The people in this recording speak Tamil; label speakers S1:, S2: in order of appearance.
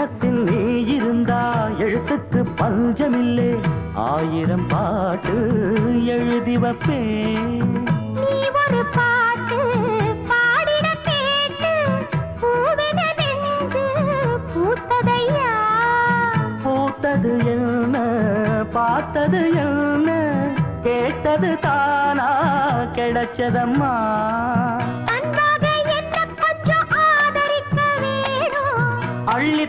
S1: உள்ளத்தில் நீ இருந்தா எழுத்துக்கு பஞ்சமில்லே 1000 பாட்டு எழுதி வைப்பேன்
S2: நீ ஒரு பாட்டு பாடிட கேட்டு பூவென நெஞ்சு பூத்ததையா
S1: பூத்தது என்ன பார்த்தது என்ன கேட்டது தானா கிடைச்சதம்மா
S2: அன்பாக என்ன கொஞ்சம் ஆதரிக்க வேணும்
S1: அள்ளி